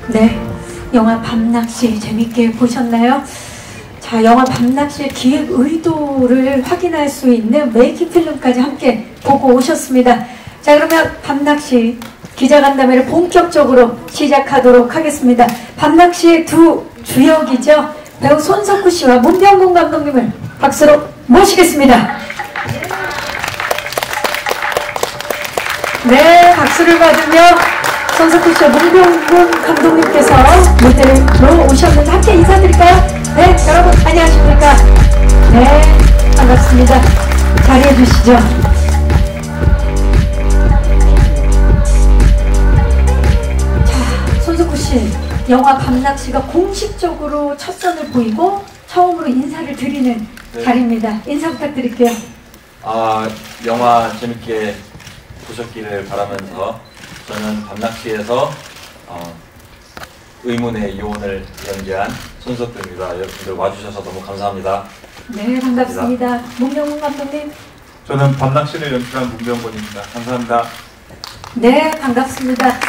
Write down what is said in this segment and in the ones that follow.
네, 영화 밤낚시 재밌게 보셨나요? 자, 영화 밤낚시의 기획 의도를 확인할 수 있는 메이킹 필름까지 함께 보고 오셨습니다. 자, 그러면 밤낚시 기자간담회를 본격적으로 시작하도록 하겠습니다. 밤낚시의 두 주역이죠. 배우 손석구 씨와 문병곤 감독님을 박수로 모시겠습니다. 네, 박수를 받으며 손석구 씨와 문병곤 감독님께서 무대로 오셨는데 함께 인사드릴까요? 네, 여러분 안녕하십니까? 네, 반갑습니다. 자리해 주시죠. 자, 손석구 씨, 영화 밤낚시가 공식적으로 첫 선을 보이고 처음으로 인사를 드리는 자리입니다. 인사 부탁드릴게요. 영화 재밌게 보셨기를 바라면서 저는 밤낚시에서 의문의 요원을 연기한 손석구입니다. 여러분들 와주셔서 너무 감사합니다. 네, 반갑습니다. 문병곤 감독님. 저는 밤낚시를 연출한 문병곤입니다. 감사합니다. 네, 반갑습니다.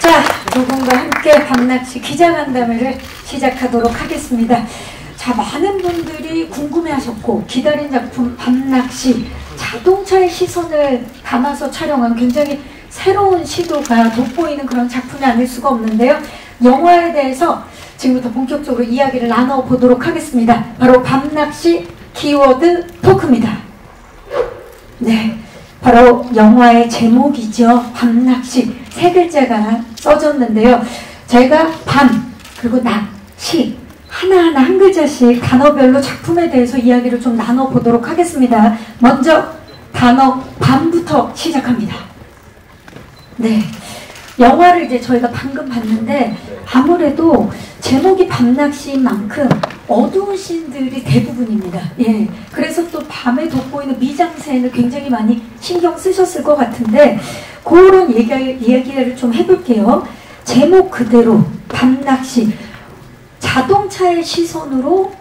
자, 두 분과 함께 밤낚시 기자간담회를 시작하도록 하겠습니다. 자, 많은 분들이 궁금해하셨고 기다린 작품 밤낚시, 자동차의 시선을 담아서 촬영한 굉장히 새로운 시도가 돋보이는 그런 작품이 아닐 수가 없는데요. 영화에 대해서 지금부터 본격적으로 이야기를 나눠보도록 하겠습니다. 바로 밤낚시 키워드 토크입니다. 네, 바로 영화의 제목이죠. 밤낚시, 세 글자가 써졌는데요. 저희가 밤 그리고 낚시 하나하나 한 글자씩 단어별로 작품에 대해서 이야기를 좀 나눠보도록 하겠습니다. 먼저 단어 밤부터 시작합니다. 네, 영화를 이제 저희가 방금 봤는데 아무래도 제목이 밤낚시인 만큼 어두운 씬들이 대부분입니다. 예, 그래서 또 밤에 돋보이는 미장센을 굉장히 많이 신경 쓰셨을 것 같은데 그런 이야기를 좀 해볼게요. 제목 그대로 밤낚시, 자동차의 시선으로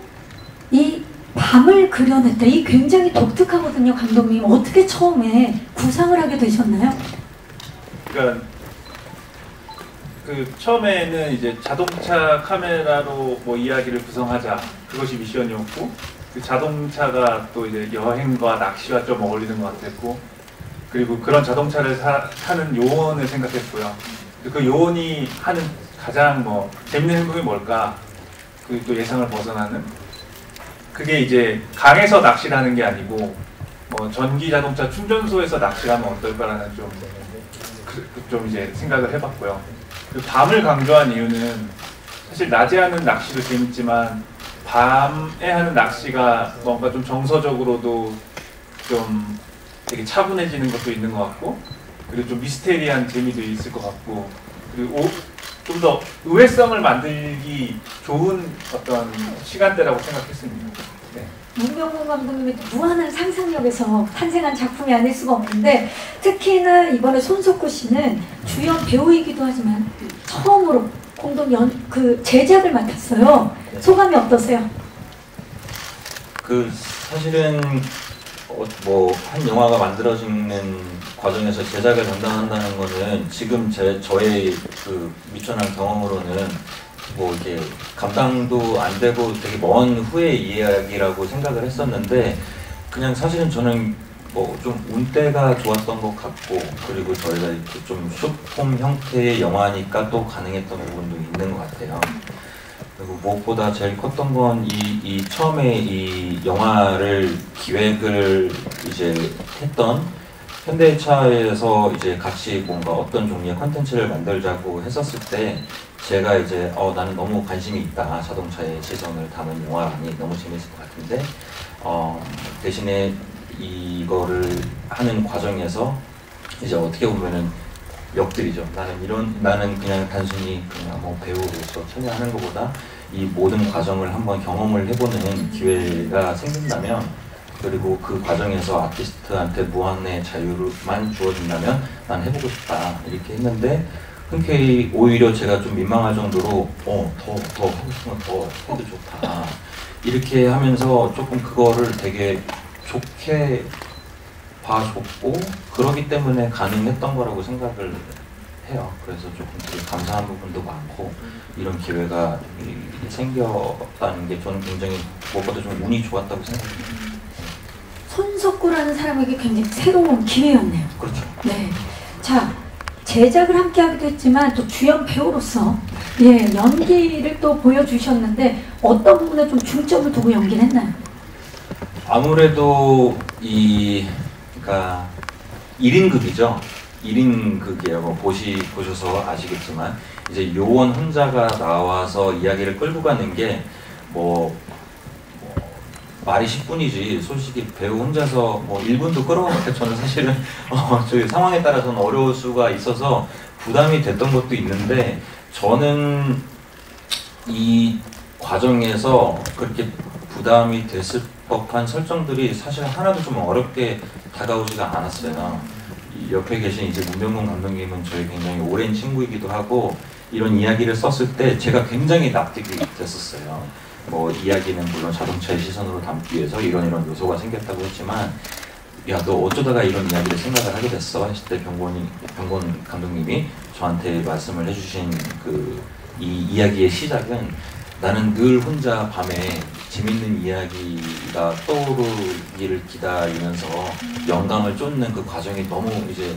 이 밤을 그려냈다. 이 굉장히 독특하거든요. 감독님, 어떻게 처음에 구상을 하게 되셨나요? 그러니까 처음에는 이제 자동차 카메라로 뭐 이야기를 구성하자, 그것이 미션이었고, 그 자동차가 또 이제 여행과 낚시와 좀 어울리는 것 같았고, 그리고 그런 자동차를 타는 요원을 생각했고요. 그 요원이 하는 가장 뭐 재밌는 행동이 뭘까? 그 또 예상을 벗어나는, 그게 이제 강에서 낚시를 하는 게 아니고 뭐 전기 자동차 충전소에서 낚시를 하면 어떨까라는 좀 이제 생각을 해봤고요. 밤을 강조한 이유는 사실 낮에 하는 낚시도 재밌지만 밤에 하는 낚시가 뭔가 좀 정서적으로도 좀 되게 차분해지는 것도 있는 것 같고, 그리고 좀 미스테리한 재미도 있을 것 같고, 그리고 좀 더 의외성을 만들기 좋은 어떤 시간대라고 생각했습니다. 네. 문병곤 감독님의 무한한 상상력에서 탄생한 작품이 아닐 수가 없는데, 특히나 이번에 손석구 씨는 주연 배우이기도 하지만 처음으로 공동 제작을 맡았어요. 소감이 어떠세요? 사실은 한 영화가 만들어지는 과정에서 제작을 담당한다는 거는 지금 저의 미천한 경험으로는 이게 감당도 안 되고 되게 먼 후의 이야기라고 생각을 했었는데, 그냥 사실은 저는 좀 운때가 좋았던 것 같고, 그리고 저희가 이렇게 좀 숏폼 형태의 영화니까 또 가능했던 부분도 있는 것 같아요. 그리고 무엇보다 제일 컸던 건 처음에 이 영화를 기획을 이제 했던 현대차에서 이제 같이 뭔가 어떤 종류의 컨텐츠를 만들자고 했었을 때, 제가 이제 나는 너무 관심이 있다, 자동차의 시선을 담은 영화라니 너무 재밌을 것 같은데, 대신에 이거를 하는 과정에서 이제 어떻게 보면은 역들이죠. 나는 그냥 단순히 배우로서 참여하는 것보다 이 모든 과정을 한번 경험을 해보는 기회가 생긴다면, 그리고 그 과정에서 아티스트한테 무한의 자유만 주어진다면 난 해보고 싶다, 이렇게 했는데, 흔쾌히 오히려 제가 좀 민망할 정도로 더 하고 싶은 거 더 해도 좋다, 이렇게 하면서 조금 그거를 되게 좋게 봐줬고, 그러기 때문에 가능했던 거라고 생각을 해요. 그래서 조금 되게 감사한 부분도 많고 이런 기회가 생겼다는 게 저는 굉장히 무엇보다 좀 운이 좋았다고 생각합니다. 손석구라는 사람에게 굉장히 새로운 기회였네요. 그렇죠. 네. 자, 제작을 함께 하기도 했지만 또 주연 배우로서 예, 연기를 또 보여주셨는데 어떤 부분에 좀 중점을 두고 연기를 했나요? 아무래도 그러니까 1인극이죠. 1인극이에요. 보셔서 아시겠지만 이제 요원 혼자가 나와서 이야기를 끌고 가는 게 말이 10분이지 솔직히 배우 혼자서 1분도 끌어가니까 저는 사실은 저희 상황에 따라서는 어려울 수가 있어서 부담이 됐던 것도 있는데 저는 이 과정에서 그렇게 부담이 됐을 법한 설정들이 사실 하나도 좀 어렵게 다가오지가 않았어요. 옆에 계신 이제 문병건 감독님은 저희 굉장히 오랜 친구이기도 하고 이런 이야기를 썼을 때 제가 굉장히 납득이 됐었어요. 이야기는 물론 자동차의 시선으로 담기 위해서 이런 요소가 생겼다고 했지만 야, 너 어쩌다가 이런 이야기를 생각을 하게 됐어? 했을 때 병건 감독님이 저한테 말씀을 해주신 이 이야기의 시작은 나는 늘 혼자 밤에 재밌는 이야기가 떠오르기를 기다리면서 영감을 쫓는 그 과정이 너무 이제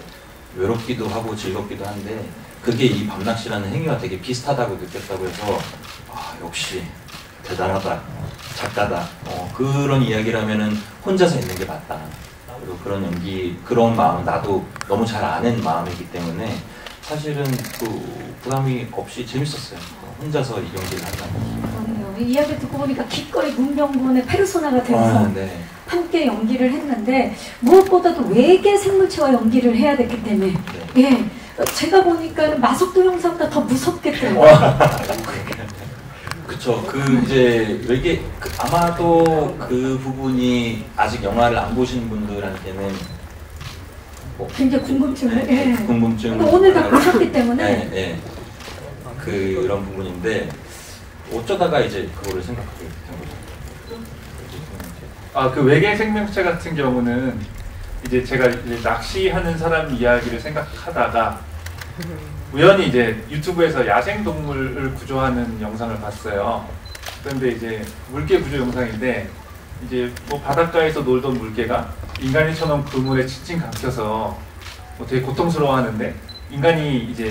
외롭기도 하고 즐겁기도 한데 그게 이 밤낚시라는 행위와 되게 비슷하다고 느꼈다고 해서 역시 대단하다, 작가다. 그런 이야기라면은 혼자서 있는 게 맞다. 그리고 그런 연기, 그런 마음 나도 너무 잘 아는 마음이기 때문에 사실은 부담이 없이 재밌었어요. 혼자서 이 연기를 한다는. 이 이야기 듣고 보니까 기꺼이 문병건의 페르소나가 되어서 네. 함께 연기를 했는데 무엇보다도 외계 생물체와 연기를 해야 됐기 때문에 예, 제가 마석도 형사보다 더 무섭겠더라고요. 그쵸. 이제 외계 아마도 그 부분이 아직 영화를 안 보신 분들한테는 굉장히 궁금증을. 예. 궁금증. 그러니까 오늘 다 보셨기 때문에. 네. 그런 부분인데 어쩌다가 이제 그거를 생각하게 된 거죠. 그 외계 생명체 같은 경우는 이제 제가 이제 낚시하는 사람 이야기를 생각하다가 우연히 이제 유튜브에서 야생 동물을 구조하는 영상을 봤어요. 그런데 이제 물개 구조 영상인데 이제 바닷가에서 놀던 물개가 인간이 쳐놓은 그물에 칭칭 감겨서 되게 고통스러워하는데 인간이 이제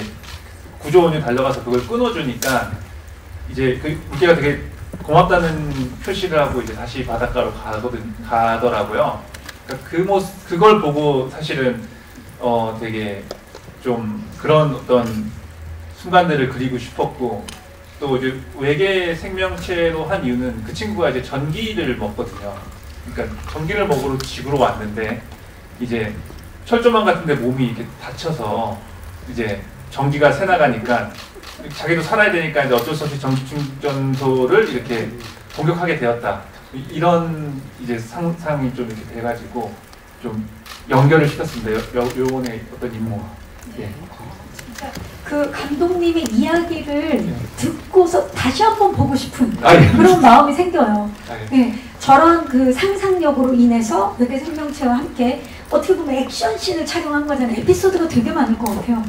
구조원이 달려가서 그걸 끊어주니까 이제 그 물개가 되게 고맙다는 표시를 하고 이제 다시 바닷가로 가더라고요. 그러니까 그걸 보고 사실은 되게 좀 그런 어떤 순간들을 그리고 싶었고 또 이제 외계 생명체로 한 이유는 그 친구가 이제 전기를 먹거든요. 그러니까 전기를 먹으러 지구로 왔는데 이제 철조망 같은데 몸이 이렇게 다쳐서 이제 전기가 새 나가니까 자기도 살아야 되니까 이제 어쩔 수 없이 전기 충전소를 이렇게 공격하게 되었다. 이런 이제 상상이 좀 이렇게 돼가지고 좀 연결을 시켰습니다. 요번에 어떤 임무와. 예. 진짜 그 감독님의 이야기를 듣고서 다시 한번 보고 싶은 그런 마음이 생겨요. 예. 저런 그 상상력으로 인해서 외계 생명체와 함께 어떻게 보면 액션씬을 촬영한 거잖아요. 에피소드가 되게 많을 것 같아요.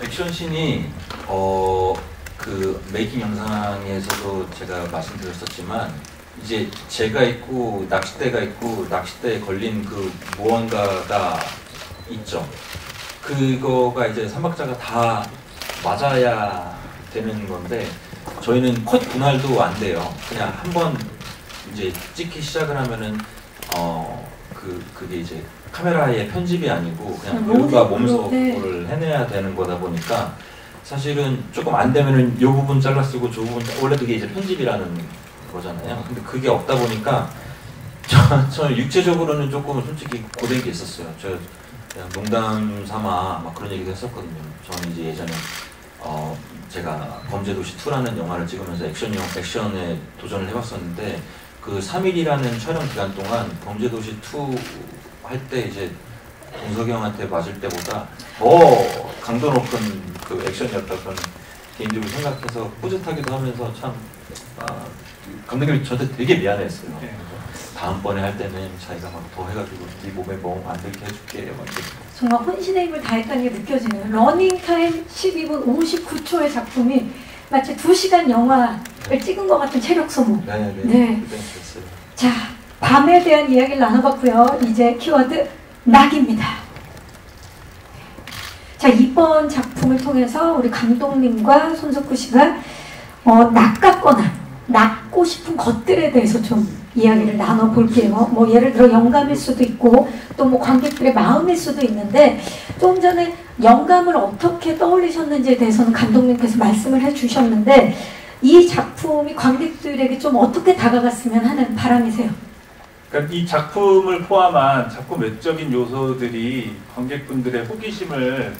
액션씬이 그 메이킹 영상에서도 제가 말씀드렸었지만 이제 제가 있고 낚싯대가 있고 낚싯대에 걸린 그 무언가가 있죠. 그거가 이제 삼박자가 다 맞아야 되는 건데 저희는 컷 분할도 안 돼요. 그냥 한번 이제 찍기 시작을 하면은 그게 이제 카메라의 편집이 아니고 그냥 배우가 몸소 그걸 해내야 되는 거다 보니까 사실은 조금 안 되면은 이 부분 잘라 쓰고 저 부분 원래 그게 이제 편집이라는 거잖아요. 근데 그게 없다 보니까 저는 육체적으로는 조금 솔직히 고된 게 있었어요. 저 그냥 농담 삼아 막 그런 얘기도 했었거든요. 저는 이제 예전에 제가 범죄도시 2라는 영화를 찍으면서 액션에 도전을 해봤었는데 그 3일이라는 촬영 기간 동안 범죄도시 2 할 때 이제 동석이 형한테 맞을 때보다 더 강도 높은 그 액션이었다 저는 개인적으로 생각해서 뿌듯하기도 하면서 참 감독님이 저한테 되게 미안했어요. 다음번에 할 때는 자기가 막 더 해가지고 네 몸에 뭐 안 들게 해줄게 막 이렇게. 정말 혼신의 힘을 다했다는 게 느껴지네요. 러닝타임 12분 59초의 작품이 마치 2시간 영화를 찍은 것 같은 체력 소모. 네. 네. 됐어요. 자, 밤에 대한 이야기를 나눠봤고요. 이제 키워드 낙입니다. 자, 이번 작품을 통해서 우리 감독님과 손석구 씨가 낚았거나 낚고 싶은 것들에 대해서 좀 이야기를 나눠볼게요. 뭐 예를 들어 영감일 수도 있고 또 뭐 관객들의 마음일 수도 있는데 좀 전에 영감을 어떻게 떠올리셨는지에 대해서는 감독님께서 말씀을 해주셨는데 이 작품이 관객들에게 좀 어떻게 다가갔으면 하는 바람이세요? 그러니까 이 작품을 포함한 작품 외적인 요소들이 관객분들의 호기심을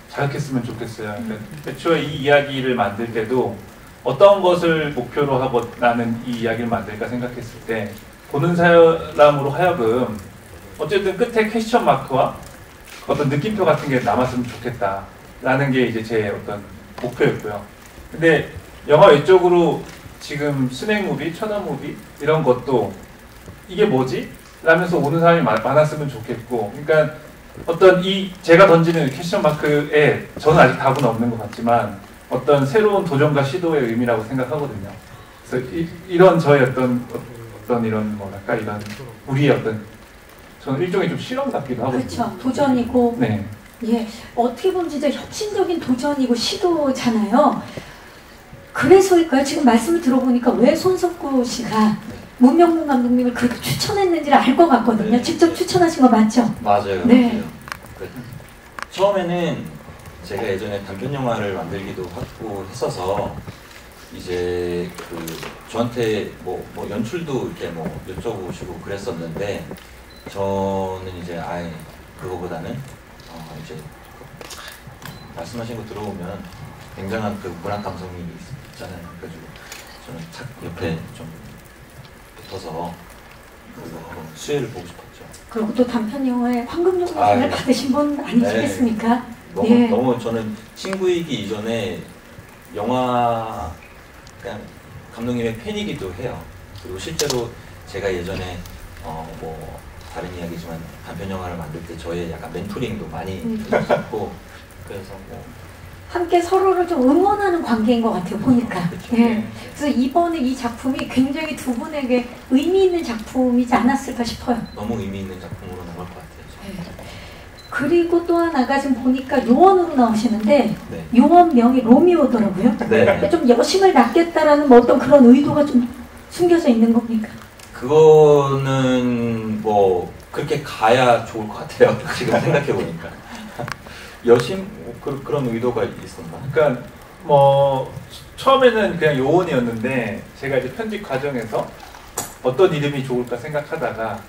자극했으면 좋겠어요. 그러니까 애초에 이 이야기를 만들 때도 어떤 것을 목표로 하고 나는 이 이야기를 만들까 생각했을 때 보는 사람으로 하여금 어쨌든 끝에 퀘스천 마크와 어떤 느낌표 같은 게 남았으면 좋겠다라는 게 이제 제 어떤 목표였고요. 근데 영화 외적으로 지금 스낵 무비, 천원 무비 이런 것도 이게 뭐지? 라면서 오는 사람이 많았으면 좋겠고, 그러니까 어떤 이 제가 던지는 퀘스천 마크에 저는 아직 답은 없는 것 같지만 어떤 새로운 도전과 시도의 의미라고 생각하거든요. 그래서 이런 저의 어떤 이런 뭐랄까 이런 우리의 어떤 저는 일종의 좀 실험 같기도 하거든요. 그렇죠. 도전이고 네. 예, 어떻게 보면 진짜 혁신적인 도전이고 시도잖아요. 그래서일까요? 지금 말씀을 들어보니까 왜 손석구 씨가 문명문 감독님을 그렇게 추천했는지를 알 것 같거든요. 네. 직접 추천하신 거 맞죠? 맞아요. 네. 맞아요. 처음에는 제가 예전에 단편 영화를 만들기도 하고 했어서 이제 그 저한테 뭐 연출도 이렇게 뭐 여쭤보시고 그랬었는데 저는 이제 아예 그거보다는 이제 말씀하신 거 들어보면 굉장한 그 문학 감성이 있잖아요. 그래가지고 저는 착 옆에 좀 붙어서 그거 수혜를 보고 싶었죠. 그리고 또 단편 영화에 황금종려상을 받으신 분 아니시겠습니까? 네. 너무 저는 친구이기 이전에 영화 그냥 감독님의 팬이기도 해요. 그리고 실제로 제가 예전에 뭐 다른 이야기지만 단편 영화를 만들 때 저의 약간 멘토링도 많이 해주셨고 그래서 뭐 함께 서로를 좀 응원하는 관계인 것 같아요. 보니까. 그렇죠. 예. 그래서 이번에 이 작품이 굉장히 두 분에게 의미 있는 작품이지 않았을까 싶어요. 너무 의미 있는 작품으로 남을 것 같아요. 예. 그리고 또 하나가 지금 보니까 요원으로 나오시는데 네. 요원 명이 로미오더라고요. 네. 좀 여심을 낳겠다라는 뭐 어떤 그런 의도가 좀 숨겨져 있는 겁니까? 그거는 뭐 그렇게 가야 좋을 것 같아요. 지금 생각해 보니까 여심 그런 의도가 있었나? 그러니까 뭐 처음에는 그냥 요원이었는데 제가 이제 편집 과정에서 어떤 이름이 좋을까 생각하다가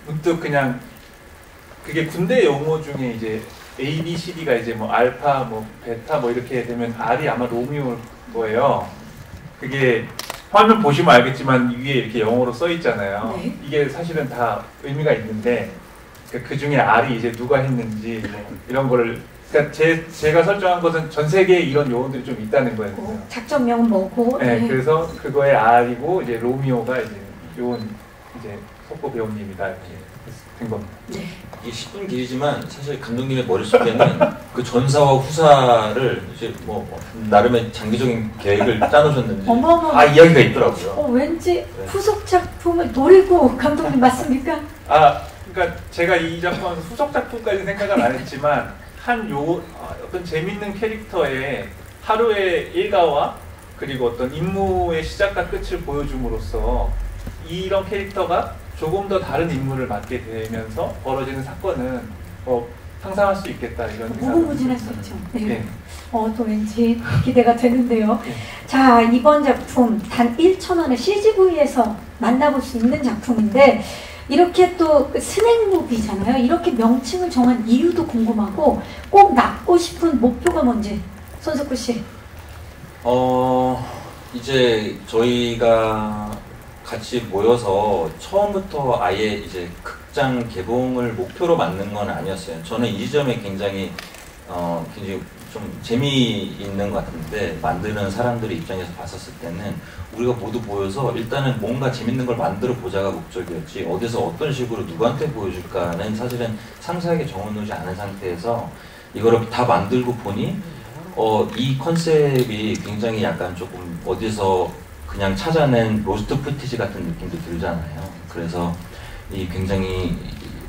문득 그냥 그게 군대 용어 중에 이제 A, B, C, D가 이제 뭐 알파, 뭐 베타 뭐 이렇게 되면 R이 아마 로미오일 거예요. 그게 화면 보시면 알겠지만 위에 이렇게 영어로 써 있잖아요. 네. 이게 사실은 다 의미가 있는데 그 중에 R이 이제 누가 했는지 이런 거를 그러니까 제가 설정한 것은 전 세계에 이런 요원들이 좀 있다는 거예요. 작전명은 뭐고? 네, 그래서 그거에 R이고 이제 로미오가 이제 요원 이제 석구 배우님이다 이렇게 된 겁니다. 네. 이게 10분 길이지만 사실 감독님의 머릿속에는 그 전사와 후사를 이제 뭐 나름의 장기적인 계획을 짜놓으셨는지 어머머. 이야기가 있더라고요. 왠지 네. 후속 작품을 노리고 감독님 맞습니까? 그러니까 제가 이 작품에서 후속 작품까지 생각은 안 했지만 어떤 재밌는 캐릭터의 하루의 일과와 그리고 어떤 임무의 시작과 끝을 보여줌으로써 이런 캐릭터가 조금 더 다른 임무를 맡게 되면서 벌어지는 사건은 상상할 수 있겠다 이런 생각을 무궁무진할 수 있죠. 네. 네. 또 왠지 기대가 되는데요. 네. 자, 이번 작품 단 1,000원의 CGV에서 만나볼 수 있는 작품인데 이렇게 또 스낵무비잖아요. 이렇게 명칭을 정한 이유도 궁금하고 꼭 낳고 싶은 목표가 뭔지 손석구 씨. 이제 저희가 같이 모여서 처음부터 아예 이제 극장 개봉을 목표로 만든 건 아니었어요. 저는 이 지점에 굉장히 좀 재미있는 것 같은데 만드는 사람들의 입장에서 봤었을 때는 우리가 모두 모여서 일단은 뭔가 재밌는 걸 만들어 보자가 목적이었지 어디서 어떤 식으로 누구한테 보여줄까는 사실은 상세하게 정해놓지 않은 상태에서 이거를 다 만들고 보니 이 컨셉이 굉장히 약간 조금 어디서 그냥 찾아낸 로스트 푸티지 같은 느낌도 들잖아요. 그래서 이 굉장히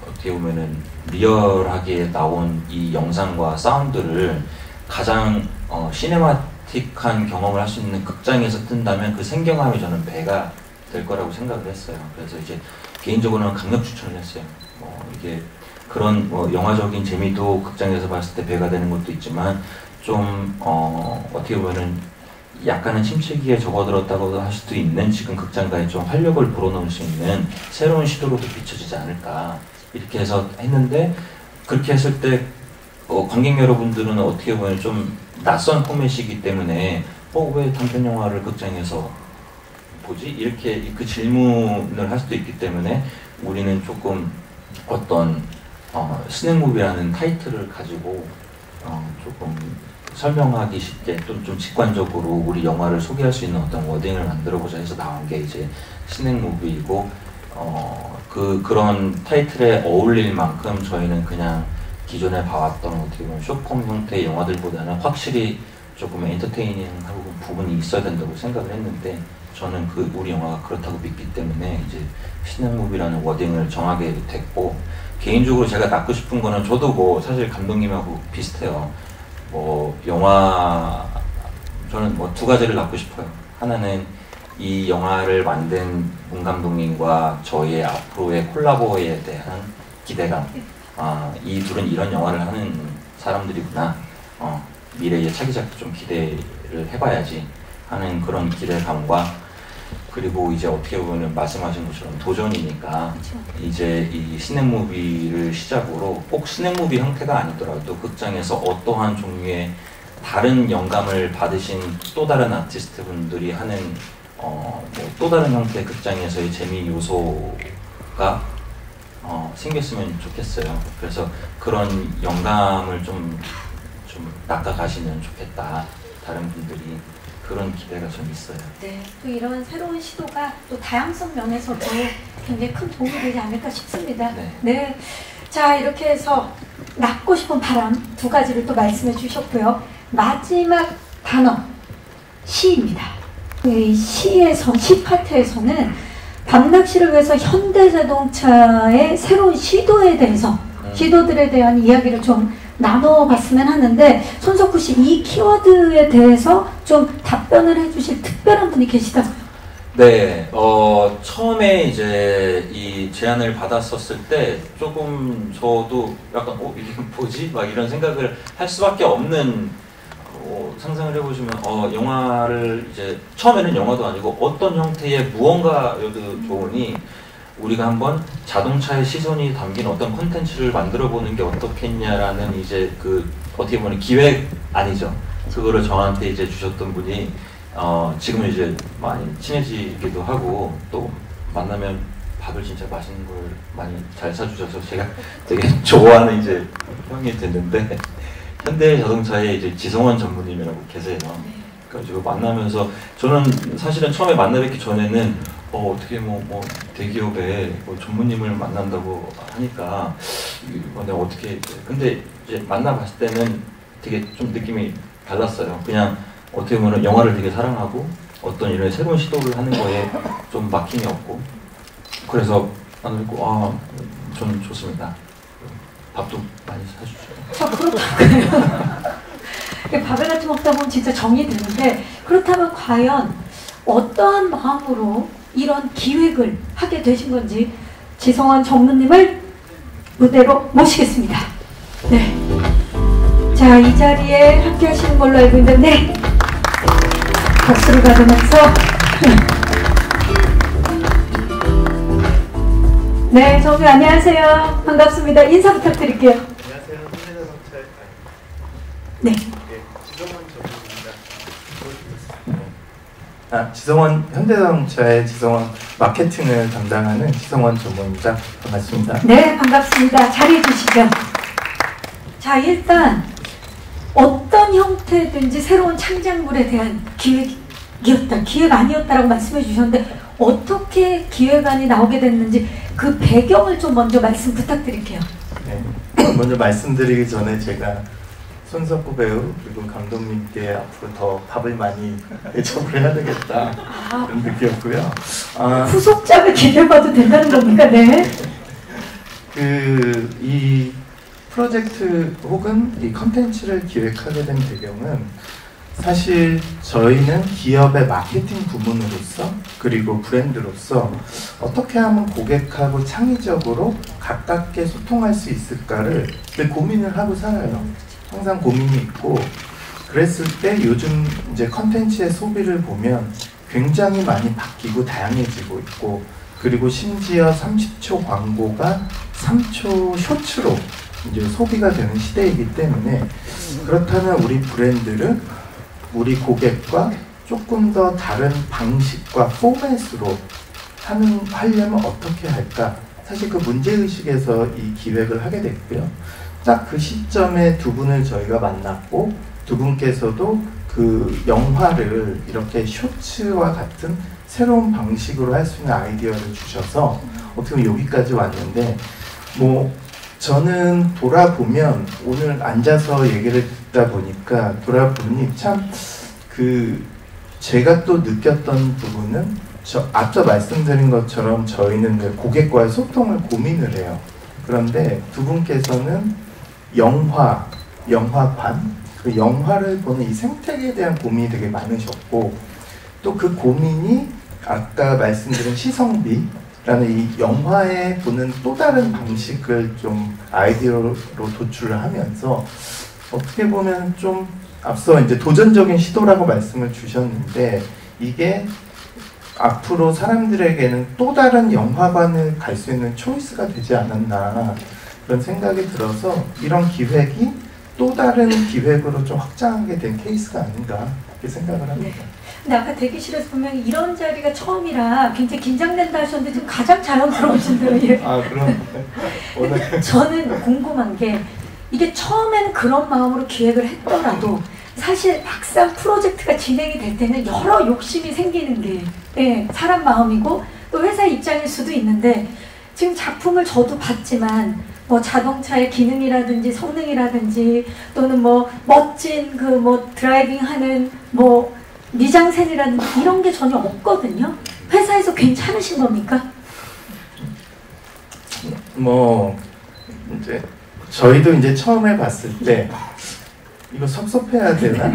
어떻게 보면은 리얼하게 나온 이 영상과 사운드를 가장 시네마틱한 경험을 할 수 있는 극장에서 뜬다면 그 생경함이 저는 배가 될 거라고 생각을 했어요. 그래서 이제 개인적으로는 강력 추천을 했어요. 이게 그런 영화적인 재미도 극장에서 봤을 때 배가 되는 것도 있지만 좀 어떻게 보면은 약간은 침체기에 접어들었다고 할 수도 있는 지금 극장가에 좀 활력을 불어넣을 수 있는 새로운 시도로도 비춰지지 않을까 이렇게 해서 했는데 그렇게 했을 때 관객 여러분들은 어떻게 보면 좀 낯선 포맷이기 때문에 왜 단편 영화를 극장에서 보지? 이렇게 그 질문을 할 수도 있기 때문에 우리는 조금 어떤 스낵무비라는 타이틀을 가지고 조금 설명하기 쉽게 좀 직관적으로 우리 영화를 소개할 수 있는 어떤 워딩을 만들어보자 해서 나온 게 이제 스낵무비이고 그런 타이틀에 어울릴 만큼 저희는 그냥 기존에 봐왔던 어떻게 보면 쇼폼 형태의 영화들보다는 확실히 조금 엔터테이닝하고 부분이 있어야 된다고 생각을 했는데 저는 우리 영화가 그렇다고 믿기 때문에 이제 스낵무비라는 워딩을 정하게 됐고 개인적으로 제가 낳고 싶은 거는 저도 사실 감독님하고 비슷해요. 영화 저는 두 가지를 낳고 싶어요. 하나는 이 영화를 만든 문 감독님과 저희의 앞으로의 콜라보에 대한 기대감. 이 둘은 이런 영화를 하는 사람들이구나. 미래의 차기작도 좀 기대를 해봐야지 하는 그런 기대감과 그리고 이제 어떻게 보면 말씀하신 것처럼 도전이니까 이제 이 스낵무비를 시작으로 꼭 스낵무비 형태가 아니더라도 극장에서 어떠한 종류의 다른 영감을 받으신 또 다른 아티스트 분들이 하는 또 다른 형태의 극장에서의 재미 요소가 생겼으면 좋겠어요. 그래서 그런 영감을 좀 낚아가시면 좋겠다. 다른 분들이 그런 기대가 좀 있어요. 네, 또 이런 새로운 시도가 또 다양성 면에서도 굉장히 큰 도움이 되지 않을까 싶습니다. 네. 네. 자, 이렇게 해서 낳고 싶은 바람 두 가지를 또 말씀해 주셨고요. 마지막 단어, 시입니다. 이 시 파트에서는 밤낚시를 위해서 현대자동차의 새로운 시도에 대해서 시도들에 대한 이야기를 좀 나눠봤으면 하는데 손석구 씨 이 키워드에 대해서 좀 답변을 해주실 특별한 분이 계시다고요? 네, 처음에 이제 이 제안을 받았었을 때 조금 저도 약간 이게 뭐지? 막 이런 생각을 할 수밖에 없는 상상을 해보시면 영화를 이제 처음에는 영화도 아니고 어떤 형태의 무언가여도 좋으니 우리가 한번 자동차의 시선이 담긴 어떤 콘텐츠를 만들어 보는 게 어떻겠냐라는 이제 어떻게 보면 기획 아니죠. 그거를 저한테 이제 주셨던 분이 지금은 이제 많이 친해지기도 하고 또 만나면 밥을 진짜 맛있는 걸 많이 잘 사주셔서 제가 되게 좋아하는 이제 형이 됐는데 현대자동차의 이제 지성원 전무님이라고 계세요. 그래가지고 만나면서 저는 사실은 처음에 만나 뵙기 전에는 어떻게 대기업의 전무님을 만난다고 하니까 내가 어떻게 근데 이제 만나봤을 때는 되게 좀 느낌이 달랐어요. 그냥 어떻게 보면 영화를 되게 사랑하고 어떤 이런 새로운 시도를 하는 거에 좀 막힘이 없고 그래서 만나뵙고 전 좋습니다. 밥도 많이 사주죠. 그렇다고요. 밥을 같이 먹다 보면 진짜 정이 드는데 그렇다면 과연 어떠한 마음으로 이런 기획을 하게 되신 건지 지성원 전무님을 무대로 모시겠습니다. 네. 자, 이 자리에 함께 하시는 걸로 알고 있는데 박수를 받으면서 네, 정규 안녕하세요. 반갑습니다. 인사 부탁드릴게요. 안녕하세요. 현대자동차의 네. 지성원 전문입니다. 지성원 현대자동차의 지성원 마케팅을 담당하는 지성원 전문입니다. 반갑습니다. 네, 반갑습니다. 자리해 주시죠. 자, 일단 어떤 형태든지 새로운 창작물에 대한 기획이었다, 기획 아니었다라고 말씀해 주셨는데 어떻게 기획안이 나오게 됐는지 그 배경을 좀 먼저 말씀 부탁드릴게요. 네. 먼저 말씀드리기 전에 제가 손석구 배우 그리고 감독님께 앞으로 더 밥을 많이 대접을 해야 되겠다 그런 느꼈고요. 후속작을 기대해봐도 된다는 겁니까? 네. 이 프로젝트 혹은 이 컨텐츠를 기획하게 된 배경은 사실 저희는 기업의 마케팅 부문으로서 그리고 브랜드로서 어떻게 하면 고객하고 창의적으로 가깝게 소통할 수 있을까를 늘 고민을 하고 살아요. 항상 고민이 있고, 그랬을 때 요즘 이제 컨텐츠의 소비를 보면 굉장히 많이 바뀌고 다양해지고 있고, 그리고 심지어 30초 광고가 3초 쇼츠로 이제 소비가 되는 시대이기 때문에, 그렇다면 우리 브랜드를 우리 고객과 조금 더 다른 방식과 포맷으로 하려면 어떻게 할까? 사실 그 문제의식에서 이 기획을 하게 됐고요. 딱 그 시점에 두 분을 저희가 만났고, 두 분께서도 그 영화를 이렇게 쇼츠와 같은 새로운 방식으로 할 수 있는 아이디어를 주셔서 어떻게 보면 여기까지 왔는데, 뭐 저는 돌아보면 오늘 앉아서 얘기를 듣다 보니까 돌아보니 참 제가 또 느꼈던 부분은 앞서 말씀드린 것처럼 저희는 늘 고객과의 소통을 고민을 해요. 그런데 두 분께서는 영화관, 그 영화를 보는 이 생태계에 대한 고민이 되게 많으셨고, 또 그 고민이 아까 말씀드린 시성비라는 이 영화에 보는 또 다른 방식을 좀 아이디어로 도출을 하면서 어떻게 보면 좀 앞서 이제 도전적인 시도라고 말씀을 주셨는데, 이게 앞으로 사람들에게는 또 다른 영화관을 갈 수 있는 초이스가 되지 않았나 그런 생각이 들어서 이런 기획이 또 다른 기획으로 좀 확장하게 된 케이스가 아닌가 이렇게 생각을 합니다. 네. 근데 아까 대기실에서 보면 이런 자리가 처음이라 굉장히 긴장된다 하셨는데 지금 가장 자연스러우신데요. 아, 그럼 오늘 저는 궁금한 게, 이게 처음에는 그런 마음으로 기획을 했더라도 사실 막상 프로젝트가 진행이 될 때는 여러 욕심이 생기는 게 사람 마음이고 또 회사 입장일 수도 있는데, 지금 작품을 저도 봤지만 뭐 자동차의 기능이라든지 성능이라든지 또는 뭐 멋진 그 뭐 드라이빙하는 뭐 미장센이라든지 이런 게 전혀 없거든요. 회사에서 괜찮으신 겁니까? 뭐 이제 저희도 이제 처음에 봤을 때 이거 섭섭해야 되나?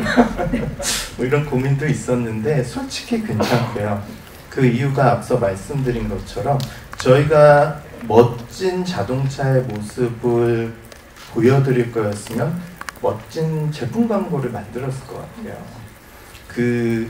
뭐 이런 고민도 있었는데 솔직히 괜찮고요. 그 이유가 앞서 말씀드린 것처럼 저희가 멋진 자동차의 모습을 보여드릴 거였으면 멋진 제품 광고를 만들었을 것 같아요.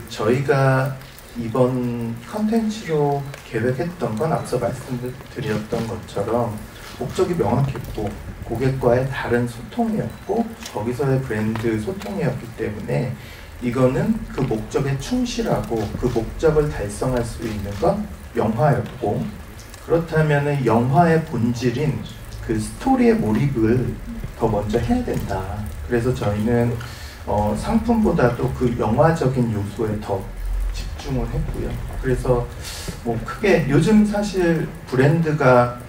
저희가 이번 컨텐츠로 계획했던 건 앞서 말씀드렸던 것처럼 목적이 명확했고 고객과의 다른 소통이었고 거기서의 브랜드 소통이었기 때문에 이거는 그 목적에 충실하고 그 목적을 달성할 수 있는 건 영화였고, 그렇다면 영화의 본질인 그 스토리의 몰입을 더 먼저 해야 된다. 그래서 저희는 상품보다도 그 영화적인 요소에 더 집중을 했고요. 그래서 뭐 크게 요즘 사실 브랜드가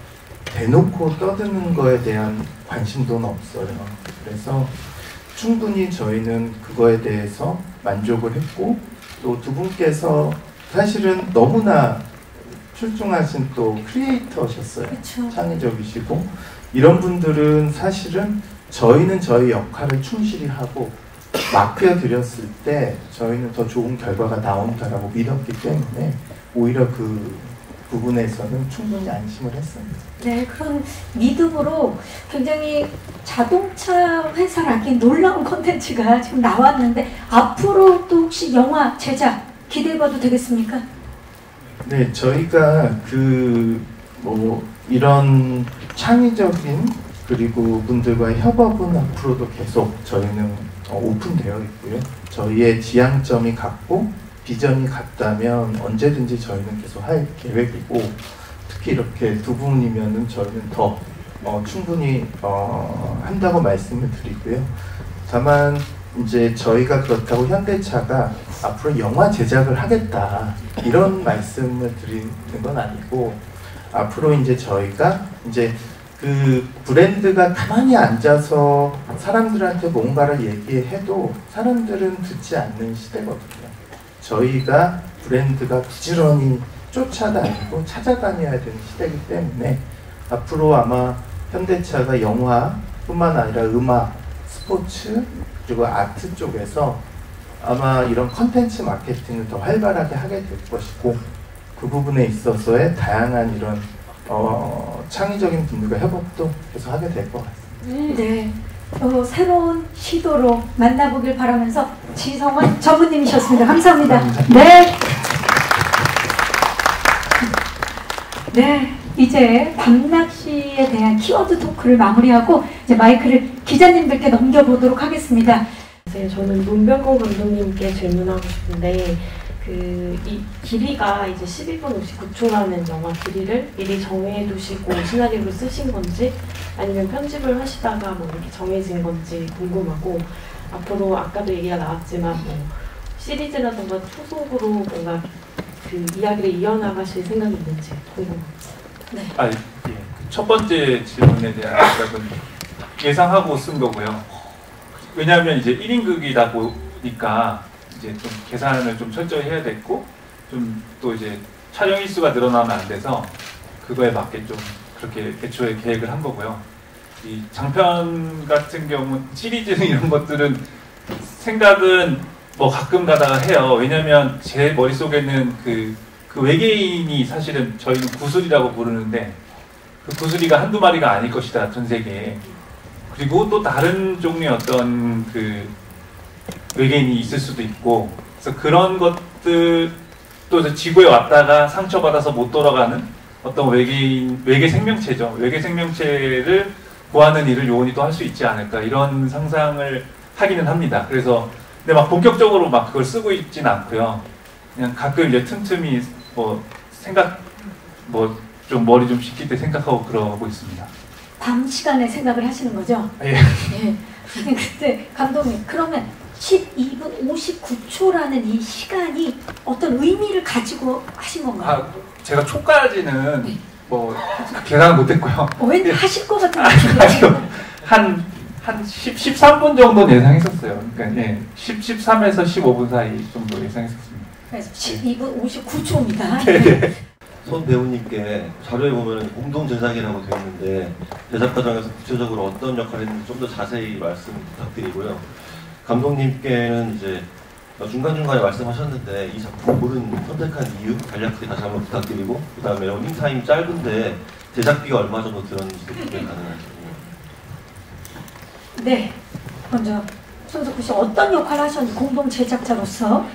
대놓고 떠드는 거에 대한 관심도는 없어요. 그래서 충분히 저희는 그거에 대해서 만족을 했고, 또 두 분께서 사실은 너무나 출중하신 또 크리에이터셨어요. 그쵸. 창의적이시고, 이런 분들은 사실은 저희는 저희 역할을 충실히 하고 맡겨드렸을 때 저희는 더 좋은 결과가 나온다라고 믿었기 때문에 오히려 그 부분에서는 충분히 안심을 했습니다. 네, 그런 믿음으로 굉장히 자동차 회사라기 놀라운 콘텐츠가 지금 나왔는데, 앞으로 또 혹시 영화 제작 기대해봐도 되겠습니까? 네, 저희가 이런 창의적인 그리고 분들과의 협업은 앞으로도 계속 저희는 오픈되어 있고요. 저희의 지향점이 같고 비전이 같다면 언제든지 저희는 계속 할 계획이고, 특히 이렇게 두 분이면은 저희는 더 충분히 한다고 말씀을 드리고요. 다만 이제 저희가 그렇다고 현대차가 앞으로 영화 제작을 하겠다 이런 말씀을 드리는 건 아니고, 앞으로 이제 저희가 이제 그 브랜드가 가만히 앉아서 사람들한테 뭔가를 얘기해도 사람들은 듣지 않는 시대거든요. 저희가 브랜드가 부지런히 쫓아다니고 찾아다녀야 되는 시대이기 때문에 앞으로 아마 현대차가 영화뿐만 아니라 음악, 스포츠, 그리고 아트 쪽에서 아마 이런 컨텐츠 마케팅을 더 활발하게 하게 될 것이고, 그 부분에 있어서의 다양한 이런 창의적인 분들과 협업도 계속 하게 될 것 같습니다. 네. 새로운 시도로 만나보길 바라면서 지성원 전무님이셨습니다. 감사합니다. 네. 네. 이제 밤낚시에 대한 키워드 토크를 마무리하고 이제 마이크를 기자님들께 넘겨보도록 하겠습니다. 네, 저는 문병건 감독님께 질문하고 싶은데, 이 길이가 이제 12분 59초라는 영화 길이를 미리 정해두시고 시나리오를 쓰신 건지, 아니면 편집을 하시다가 뭐 이렇게 정해진 건지 궁금하고, 앞으로 아까도 얘기가 나왔지만 뭐 시리즈라던가 후속으로 뭔가 그 이야기를 이어나가실 생각이 있는지 궁금합니다. 네. 예. 첫 번째 질문에 대한 답은 예상하고 쓴 거고요. 왜냐하면 이제 1인극이다 보니까 이제 좀 계산을 좀 철저히 해야 됐고, 좀 또 이제 촬영 일수가 늘어나면 안 돼서 그거에 맞게 좀 그렇게 애초에 계획을 한 거고요. 이 장편 같은 경우 시리즈 이런 것들은 생각은 뭐 가끔 가다가 해요. 왜냐면 제 머릿속에는 그 외계인이 사실은 저희는 구슬이라고 부르는데, 그 구슬이가 한두 마리가 아닐 것이다, 전 세계에. 그리고 또 다른 종류의 어떤 그 외계인이 있을 수도 있고, 그래서 그런 것들, 또 지구에 왔다가 상처받아서 못 돌아가는 어떤 외계 생명체죠. 외계 생명체를 구하는 일을 요원이 또 할 수 있지 않을까, 이런 상상을 하기는 합니다. 그래서 근데 막 본격적으로 막 그걸 쓰고 있진 않고요. 그냥 가끔 이제 틈틈이 뭐 좀 머리 좀 식힐 때 생각하고 그러고 있습니다. 밤 시간에 생각을 하시는 거죠? 예. 예. 근데 감독님, 그러면 12분 59초라는 이 시간이 어떤 의미를 가지고 하신 건가요? 제가 초까지는 네. 뭐 계산 못했고요. 왠지 하실 것 같은 느낌이 한 13분 정도는 예상했었어요. 그러니까 예, 13에서 15분 사이 정도 예상했었습니다. 그래서 12분 59초입니다. 네. 손 배우님께 자료에 보면 공동 제작이라고 되어 있는데, 제작 과정에서 구체적으로 어떤 역할을 했는지 좀 더 자세히 말씀 부탁드리고요. 감독님께는 이제 중간중간에 말씀하셨는데 이 작품을 선택한 이유 간략하게 다시 한번 부탁드리고, 그 다음에 러닝타임 짧은데 제작비가 얼마 정도 들었는지도 공개 가능하시고. 네, 먼저 손석구 씨 어떤 역할을 하셨는지, 공동 제작자로서.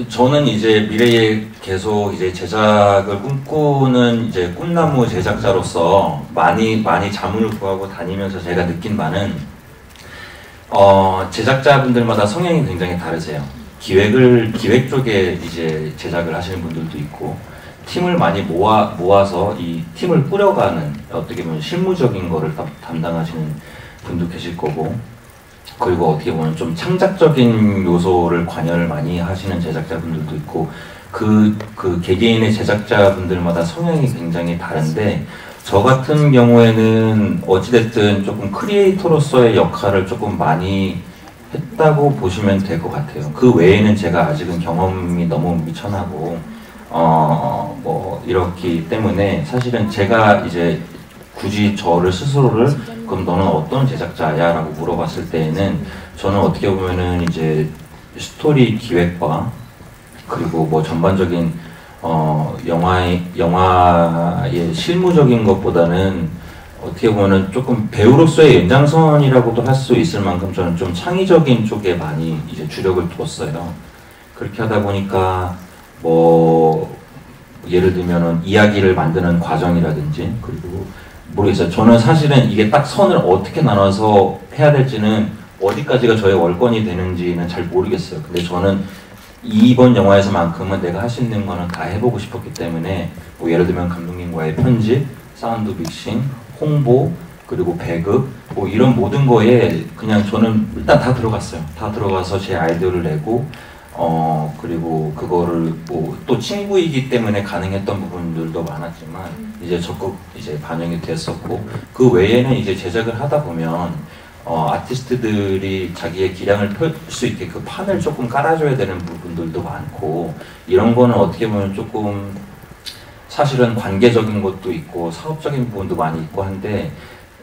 저는 이제 미래에 계속 이제 제작을 꿈꾸는 이제 꿈나무 제작자로서 많이 자문을 구하고 다니면서 제가 느낀 바는, 제작자분들마다 성향이 굉장히 다르세요. 기획 쪽에 이제 제작을 하시는 분들도 있고, 팀을 많이 모아서 이 팀을 꾸려가는, 어떻게 보면 실무적인 거를 담당하시는 분도 계실 거고, 그리고 어떻게 보면 좀 창작적인 요소를 관여를 많이 하시는 제작자분들도 있고, 그 개개인의 제작자분들마다 성향이 굉장히 다른데, 저 같은 경우에는 어찌됐든 조금 크리에이터로서의 역할을 조금 많이 했다고 보시면 될 것 같아요. 그 외에는 제가 아직은 경험이 너무 미천하고 뭐 이렇기 때문에, 사실은 제가 이제 굳이 저를 스스로를 그럼 너는 어떤 제작자야? 라고 물어봤을 때에는, 저는 어떻게 보면은 이제 스토리 기획과 그리고 뭐 전반적인 영화의 실무적인 것보다는 어떻게 보면은 조금 배우로서의 연장선이라고도 할 수 있을 만큼 저는 좀 창의적인 쪽에 많이 이제 주력을 두었어요. 그렇게 하다 보니까 뭐 예를 들면은 이야기를 만드는 과정이라든지, 그리고 모르겠어요. 저는 사실은 이게 딱 선을 어떻게 나눠서 해야 될지는, 어디까지가 저의 월권이 되는지는 잘 모르겠어요. 근데 저는 이번 영화에서만큼은 내가 할 수 있는 거는 다 해보고 싶었기 때문에, 뭐 예를 들면 감독님과의 편집, 사운드 믹싱, 홍보, 그리고 배급 뭐 이런 모든 거에 그냥 저는 일단 다 들어갔어요. 다 들어가서 제 아이디어를 내고 그리고 그거를 뭐 또 친구이기 때문에 가능했던 부분들도 많았지만 이제 적극 이제 반영이 됐었고, 그 외에는 이제 제작을 하다 보면 아티스트들이 자기의 기량을 펼 수 있게 그 판을 조금 깔아줘야 되는 부분들도 많고, 이런 거는 어떻게 보면 조금 사실은 관계적인 것도 있고 사업적인 부분도 많이 있고 한데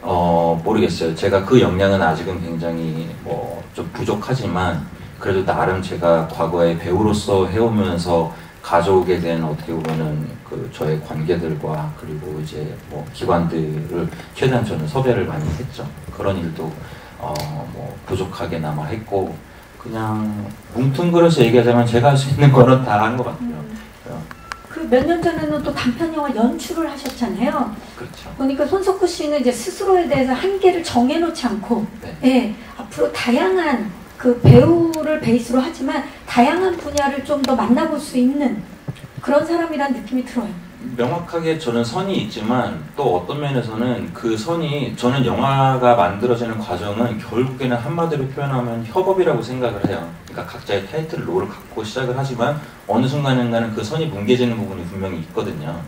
모르겠어요. 제가 그 역량은 아직은 굉장히 뭐 좀 부족하지만 그래도 나름 제가 과거에 배우로서 해오면서 가져오게 된 어떻게 보면은 그 저의 관계들과 그리고 이제 뭐 기관들을 최대한 저는 섭외를 많이 했죠. 그런 일도 뭐 부족하게나마 했고, 그냥 뭉뚱그려서 얘기하자면 제가 할 수 있는 거는 다 한 것 같아요. 그 몇 년 전에는 또 단편 영화 연출을 하셨잖아요. 그렇죠. 보니까 손석구 씨는 이제 스스로에 대해서 한계를 정해놓지 않고, 네. 예, 앞으로 다양한 그 배우를 베이스로 하지만 다양한 분야를 좀 더 만나볼 수 있는 그런 사람이라는 느낌이 들어요. 명확하게 저는 선이 있지만 또 어떤 면에서는 그 선이, 저는 영화가 만들어지는 과정은 결국에는 한마디로 표현하면 협업이라고 생각을 해요. 그러니까 각자의 타이틀 롤을 갖고 시작을 하지만 어느 순간인가는 그 선이 뭉개지는 부분이 분명히 있거든요.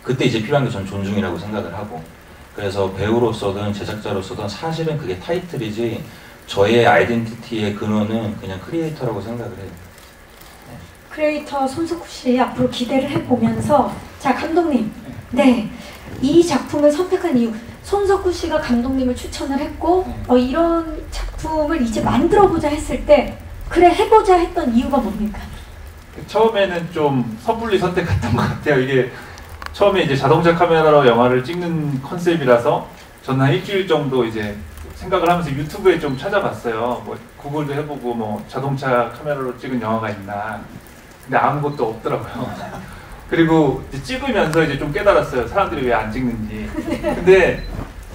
그때 이제 필요한 게 전 존중이라고 생각을 하고, 그래서 배우로서든 제작자로서든 사실은 그게 타이틀이지 저의 아이덴티티의 근원은 그냥 크리에이터라고 생각을 해요. 크리에이터 손석구 씨 앞으로 기대를 해보면서, 자, 감독님, 네, 이 작품을 선택한 이유, 손석구 씨가 감독님을 추천을 했고 이런 작품을 이제 만들어보자 했을 때 그래 해보자 했던 이유가 뭡니까? 처음에는 좀 섣불리 선택했던 것 같아요. 이게 처음에 이제 자동차 카메라로 영화를 찍는 컨셉이라서 저는 한 일주일 정도 이제 생각을 하면서 유튜브에 좀 찾아봤어요. 뭐 구글도 해보고 뭐 자동차 카메라로 찍은 영화가 있나. 근데 아무것도 없더라고요. 그리고 이제 찍으면서 이제 좀 깨달았어요. 사람들이 왜 안 찍는지. 근데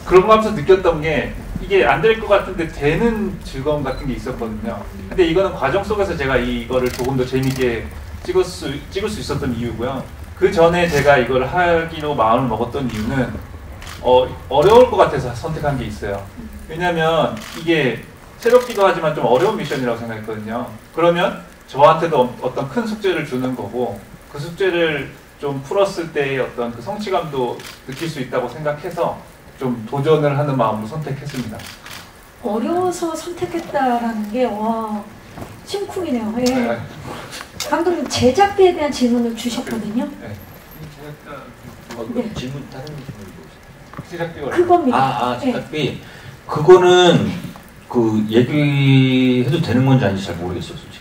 그런 거 하면서 느꼈던 게 이게 안 될 것 같은데 되는 즐거움 같은 게 있었거든요. 근데 이거는 과정 속에서 제가 이거를 조금 더 재밌게 찍을 수 있었던 이유고요. 그 전에 제가 이걸 하기로 마음을 먹었던 이유는 어려울 것 같아서 선택한 게 있어요. 왜냐면 이게 새롭기도 하지만 좀 어려운 미션이라고 생각했거든요. 그러면 저한테도 어떤 큰 숙제를 주는 거고, 그 숙제를 좀 풀었을 때의 어떤 그 성취감도 느낄 수 있다고 생각해서 좀 도전을 하는 마음으로 선택했습니다. 어려워서 선택했다라는 게, 와, 심쿵이네요. 예. 네. 감독님, 제작비에 대한 질문을 주셨거든요. 네. 네. 질문, 다른 질문도 제작비가 그겁니다. 제작비. 그거는 그 얘기해도 되는 건지 아닌지 잘 모르겠어요, 솔직히.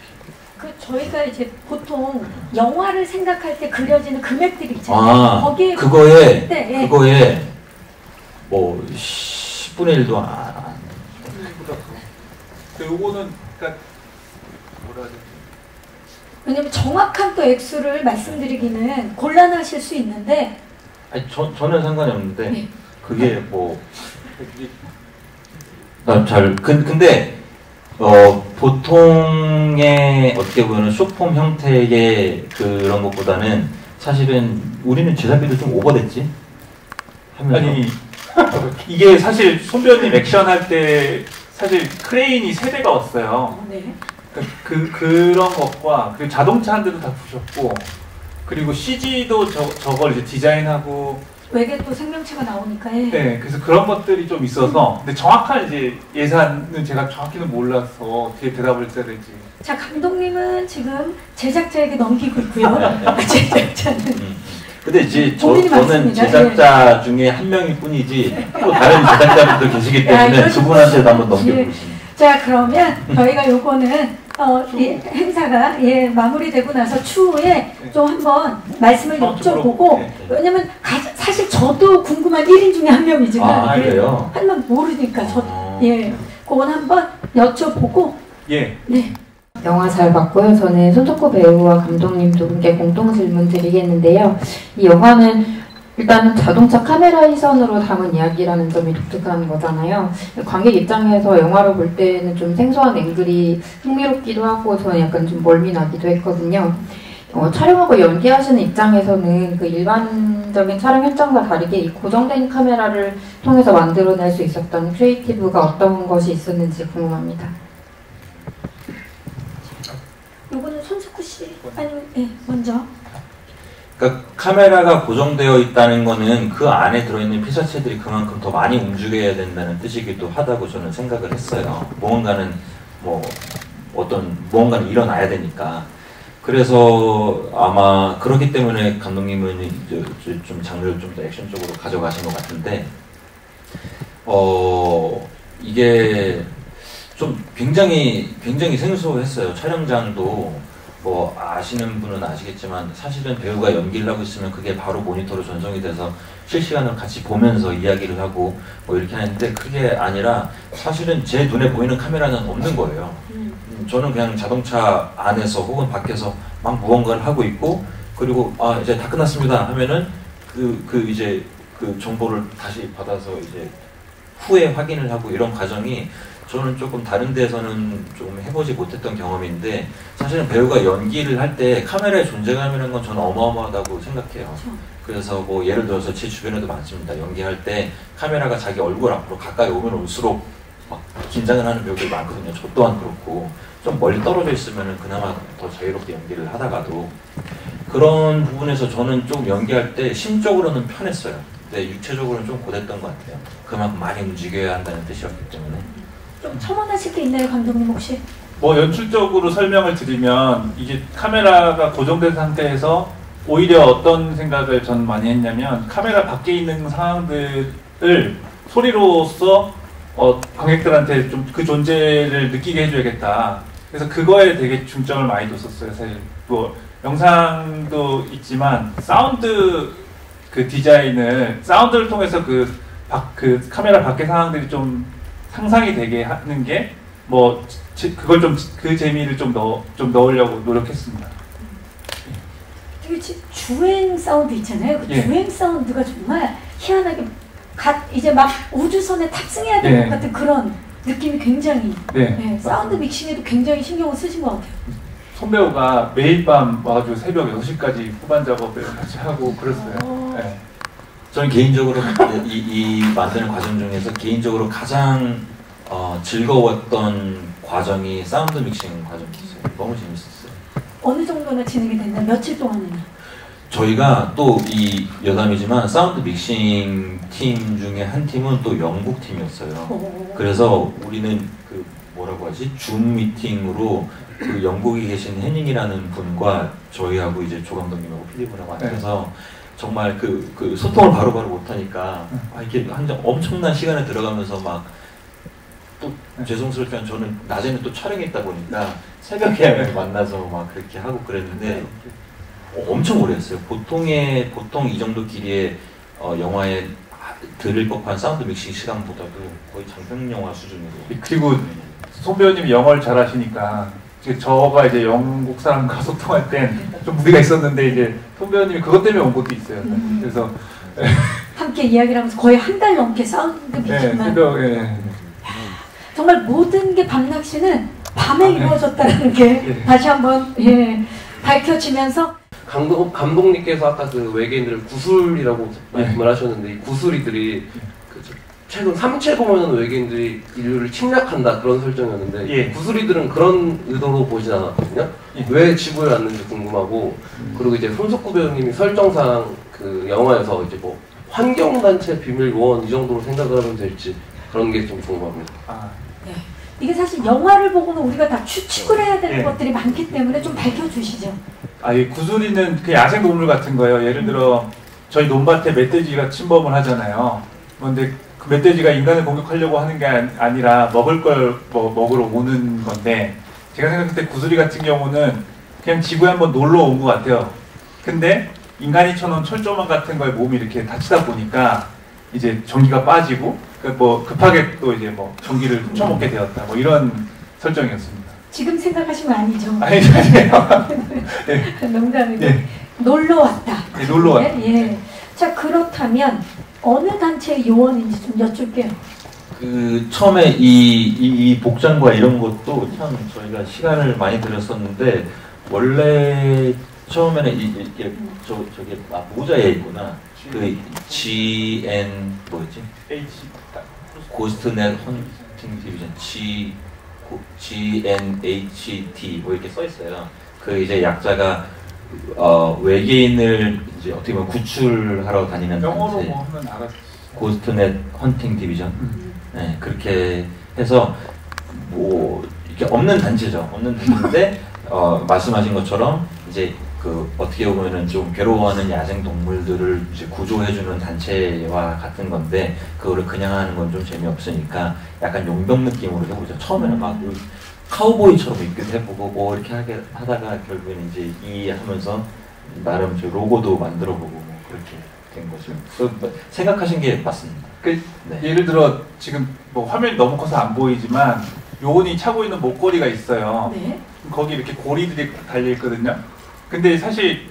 저희가 이제 보통 영화를 생각할 때 그려지는 금액들이 있잖아요. 거기에 그거에 네, 그거에 뭐 10분의 1도 안. 요거는 그러니까 뭐라 해야 되지? 왜냐면 정확한 또 액수를 말씀드리기는 곤란하실 수 있는데. 아니 저는 상관이 없는데 네. 그게 뭐 근데 보통의 어떻게 보면 숏폼 형태의 그런 것보다는 사실은 우리는 제작비도 좀 오버됐지? 하면서. 아니 이게 사실 손배우님 액션 할 때 사실 크레인이 3대가 왔어요. 네. 그런 것과 그리고 자동차 한 대도 다 부셨고, 그리고 CG도 저걸 이제 디자인하고 외계 또 생명체가 나오니까. 네, 그래서 그런 것들이 좀 있어서, 근데 정확한 이제 예산은 제가 정확히는 몰라서 어떻게 대답을 해야 될지. 자, 감독님은 지금 제작자에게 넘기고 있고요. 제작자는. 근데 이제 고민이 저는 많습니다. 제작자 중에 한 명일 뿐이지 또 다른 제작자분도 계시기 때문에 그분한테도 한번 넘겨보겠습니다. 자, 그러면 저희가 요거는 이 행사가 마무리되고 나서 추후에 좀 한번 말씀을 여쭤보고, 왜냐면 사실 저도 궁금한 1인 중에 한 명이지만 그래요? 한 명 모르니까 그건 한번 여쭤보고. 네. 영화 잘 봤고요. 저는 손석구 배우와 감독님 두 분께 공통 질문 드리겠는데요. 이 영화는 일단은 자동차 카메라 시선으로 담은 이야기라는 점이 독특한 거잖아요. 관객 입장에서 영화를 볼 때는 좀 생소한 앵글이 흥미롭기도 하고 저는 약간 좀 멀미 나기도 했거든요. 촬영하고 연기하시는 입장에서는 그 일반적인 촬영 현장과 다르게 이 고정된 카메라를 통해서 만들어낼 수 있었던 크리에이티브가 어떤 것이 있었는지 궁금합니다. 요거는 손석구 씨 아니면 먼저. 그러니까 카메라가 고정되어 있다는 거는 그 안에 들어있는 피사체들이 그만큼 더 많이 움직여야 된다는 뜻이기도 하다고 저는 생각을 했어요. 무언가는 무언가는 일어나야 되니까. 그래서 아마 그렇기 때문에 감독님은 이제 좀 장르를 좀 더 액션적으로 가져가신 것 같은데, 이게 좀 굉장히 생소했어요. 촬영장도 뭐 아시는 분은 아시겠지만 사실은 배우가 연기를 하고 있으면 그게 바로 모니터로 전송이 돼서 실시간으로 같이 보면서 이야기를 하고 뭐 이렇게 하는데, 그게 아니라 사실은 제 눈에 보이는 카메라는 없는 거예요. 저는 그냥 자동차 안에서 혹은 밖에서 막 무언가를 하고 있고, 그리고 이제 다 끝났습니다 하면은 이제 그 정보를 다시 받아서 이제 후에 확인을 하고, 이런 과정이 저는 조금 다른 데서는 좀 해보지 못했던 경험인데, 사실은 배우가 연기를 할 때 카메라의 존재감이라는 건 저는 어마어마하다고 생각해요. 그래서 뭐 예를 들어서 제 주변에도 많습니다. 연기할 때 카메라가 자기 얼굴 앞으로 가까이 오면 올수록 막 긴장을 하는 배우들이 많거든요. 저 또한 그렇고, 좀 멀리 떨어져 있으면 그나마 더 자유롭게 연기를 하다가도, 그런 부분에서 저는 좀 연기할 때 심적으로는 편했어요. 근데 육체적으로는 좀 고됐던 것 같아요. 그만큼 많이 움직여야 한다는 뜻이었기 때문에. 좀 첨언하실 게 있나요, 감독님 혹시? 뭐 연출적으로 설명을 드리면, 이게 카메라가 고정된 상태에서 오히려 어떤 생각을 전 많이 했냐면, 카메라 밖에 있는 상황들을 소리로서 관객들한테 좀 그 존재를 느끼게 해줘야겠다. 그래서 그거에 되게 중점을 많이 뒀었어요. 사실 뭐 영상도 있지만 사운드 그 디자인을, 사운드를 통해서 그 카메라 밖의 상황들이 좀 상상이 되게 하는 게 뭐 그걸 좀 그 재미를 좀 넣으려고 노력했습니다. 되게 주행 사운드 있잖아요. 그 주행 사운드가 정말 희한하게 이제 막 우주선에 탑승해야 될 것 같은 그런 느낌이 굉장히 사운드 믹싱에도 굉장히 신경을 쓰신 것 같아요. 손배우가 매일 밤 와가지고 새벽 6시까지 후반 작업을 같이 하고 그랬어요. 네. 저는 개인적으로 이 만드는 과정 중에서 개인적으로 가장 즐거웠던 과정이 사운드 믹싱 과정이었어요. 너무 재밌었어요. 어느 정도나 진행이 됐나? 며칠 동안이나? 저희가 또 이 여담이지만 사운드 믹싱 팀 중에 한 팀은 또 영국 팀이었어요. 그래서 우리는 그 뭐라고 하지? 줌 미팅으로 그 영국에 계신 해닝이라는 분과 저희하고 이제 조 감독님하고 필립이라고 앉아서 정말 그 소통을 바로바로 못하니까 이렇게 엄청난 시간에 들어가면서 막 또 죄송스럽지만 저는 낮에는 또 촬영했다 보니까 새벽에 만나서 막 그렇게 하고 그랬는데 엄청 오래 했어요. 보통 이 정도 길이의 영화에 들을 법한 사운드 믹싱 시간보다도 거의 장편 영화 수준으로. 그리고 송 배우님이 영어를 잘하시니까 저가 이제 영국 사람과 소통할 땐 좀 무리가 있었는데, 이제 송 배우님이 그것 때문에 온 것도 있어요. 그래서 함께 이야기를 하면서 거의 한 달 넘게 사운드 믹싱만. 정말 모든 게 밤낚시는 밤에 이루어졌다는 게 다시 한번 밝혀지면서. 감독님께서 아까 그 외계인들을 구술이라고 말씀을 하셨는데, 이 구술이들이 최근 3체 보면은 외계인들이 인류를 침략한다 그런 설정이었는데, 구술이들은 그런 의도로 보진 않았거든요. 왜 지구에 왔는지 궁금하고, 그리고 이제 손석구 배우님이 설정상 그 영화에서 이제 뭐 환경단체 비밀 요원 이 정도로 생각을 하면 될지 그런 게 좀 궁금합니다. 이게 사실 영화를 보고는 우리가 다 추측을 해야 되는 것들이 많기 때문에 좀 밝혀주시죠. 이 구슬이는 그 야생동물 같은 거예요. 예를 들어 저희 논밭에 멧돼지가 침범을 하잖아요. 그런데 그 멧돼지가 인간을 공격하려고 하는 게 아니라 먹을 걸 먹으러 오는 건데, 제가 생각할 때 구슬이 같은 경우는 그냥 지구에 한번 놀러 온 것 같아요. 근데 인간이 쳐놓은 철조망 같은 거에 몸이 이렇게 다치다 보니까 이제 전기가 빠지고, 뭐 급하게 또 이제 뭐 전기를 훔쳐먹게 되었다, 뭐 이런 설정이었습니다. 지금 생각하신 거 아니죠? 아니요. 농담이고. 놀러 왔다. 놀러 왔다. 자, 그렇다면 어느 단체의 요원인지 좀 여쭐게요. 그 처음에 이 복장과 이런 것도 참 저희가 시간을 많이 들였었는데, 원래 처음에는 이게 저게 모자에 있구나. 그 GN 뭐였지? 고스트넷 헌팅 디비전 GNHT 뭐 이렇게 써 있어요. 그 이제 약자가 외계인을 이제 어떻게 보면 구출하러 다니는 영어로 단체. 뭐 하면 알았어. 고스트넷 헌팅 디비전. 네, 그렇게 해서 뭐 이렇게 없는 단체죠. 없는 단체인데 말씀하신 것처럼 이제 그 어떻게 보면은 좀 괴로워하는 야생 동물들을 이제 구조해주는 단체와 같은 건데 그거를 그냥 하는 건 좀 재미없으니까 약간 용병 느낌으로 해보죠. 처음에는 막 카우보이처럼 입기도 해보고 뭐 이렇게 하다가 결국에는 이제 이해하면서 나름 저 로고도 만들어보고 뭐 그렇게 된 거죠. 생각하신 게 맞습니다. 네. 예를 들어 지금 뭐 화면이 너무 커서 안 보이지만 요원이 차고 있는 목걸이가 있어요. 네. 거기 이렇게 고리들이 달려 있거든요. 근데 사실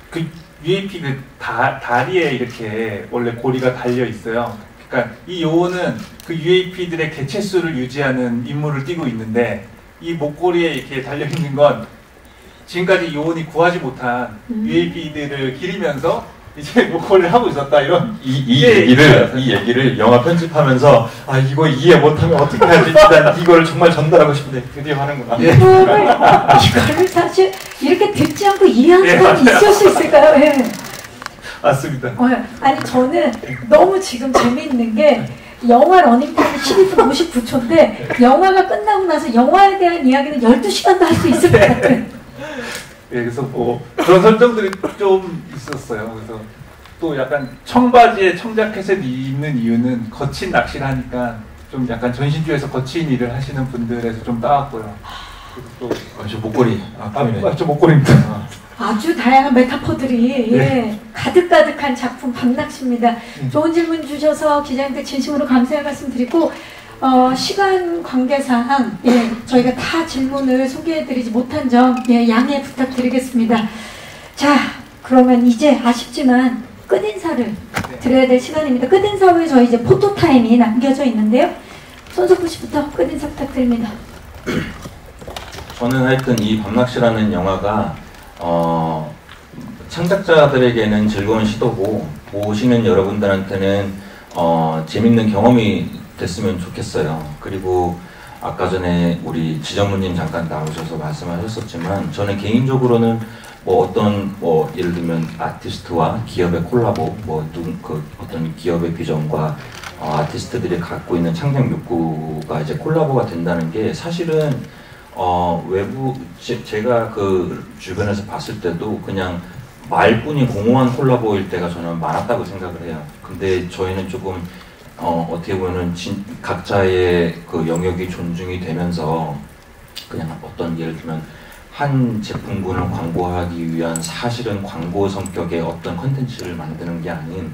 그 UAP 그 다리에 이렇게 원래 고리가 달려 있어요. 그러니까 이 요원은 그 UAP들의 개체수를 유지하는 임무를 띠고 있는데 이 목걸이에 이렇게 달려 있는 건 지금까지 요원이 구하지 못한 UAP들을 기리면서 이제 목걸이를 하고 있었다 이런 이 얘기를 영화 편집하면서 아 이거 이해 못하면 어떻게 하지? 난 이거를 정말 전달하고 싶은데 드디어 하는구나. 이거를 사실 이렇게 듣지 않고 이해하는 건 있을 수 있을까요? 예. 맞습니다. 아니 저는 너무 지금 재미있는 게 영화 러닝타임이 12분 59초인데 영화가 끝나고 나서 영화에 대한 이야기는 12시간도 할 수 있을 것 같아요. 예, 그래서 뭐 그런 설정들이 좀 있었어요. 그래서 또 약간 청바지에 청자켓을 입는 이유는 거친 낚시를 하니까 좀 약간 전신주에서 거친 일을 하시는 분들에서 좀 따왔고요. 또 저 목걸이. 저 목걸이입니다. 아주 다양한 메타포들이 가득가득한 작품 밤낚시입니다. 좋은 질문 주셔서 기자님들 진심으로 감사의 말씀 드리고 시간 관계상 저희가 다 질문을 소개해드리지 못한 점 양해 부탁드리겠습니다. 자, 그러면 이제 아쉽지만 끝인사를 드려야 될 시간입니다. 끝인사 후에 저희 이제 포토타임이 남겨져 있는데요. 손석구 씨부터 끝인사 부탁드립니다. 저는 하여튼 이 밤낚시라는 영화가 창작자들에게는 즐거운 시도고 보시는 여러분들한테는 재밌는 경험이 됐으면 좋겠어요. 그리고 아까 전에 우리 지정무님 잠깐 나오셔서 말씀하셨었지만 저는 개인적으로는 뭐 어떤 예를 들면 아티스트와 기업의 콜라보, 어떤 기업의 비전과 아티스트들이 갖고 있는 창작 욕구가 이제 콜라보가 된다는 게 사실은 외부 제가 그 주변에서 봤을 때도 그냥 말뿐이 공허한 콜라보일 때가 저는 많았다고 생각을 해요. 근데 저희는 조금 어떻게 보면은 각자의 그 영역이 존중이 되면서 그냥 어떤 예를 들면 한 제품군을 광고하기 위한 사실은 광고 성격의 어떤 컨텐츠를 만드는 게 아닌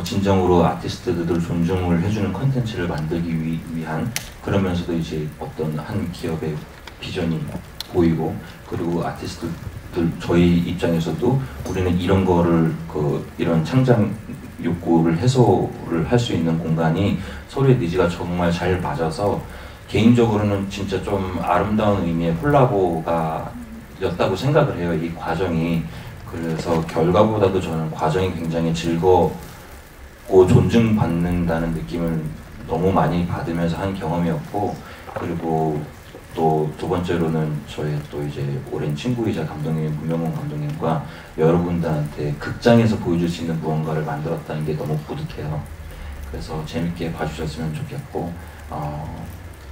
진정으로 아티스트들을 존중을 해주는 컨텐츠를 만들기 위한 그러면서도 이제 어떤 한 기업의 비전이 보이고 그리고 아티스트들 저희 입장에서도 우리는 이런 거를 이런 창작 욕구를 해소를 할 수 있는 공간이 서로의 니즈가 정말 잘 맞아서 개인적으로는 진짜 좀 아름다운 의미의 콜라보가 였다고 생각을 해요. 이 과정이. 그래서 결과보다도 저는 과정이 굉장히 즐겁고 존중받는다는 느낌을 너무 많이 받으면서 한 경험이었고 그리고 또 두 번째로는 저희 또 이제 오랜 친구이자 감독님 문명훈 감독님과 여러분들한테 극장에서 보여줄 수 있는 무언가를 만들었다는 게 너무 뿌듯해요. 그래서 재밌게 봐주셨으면 좋겠고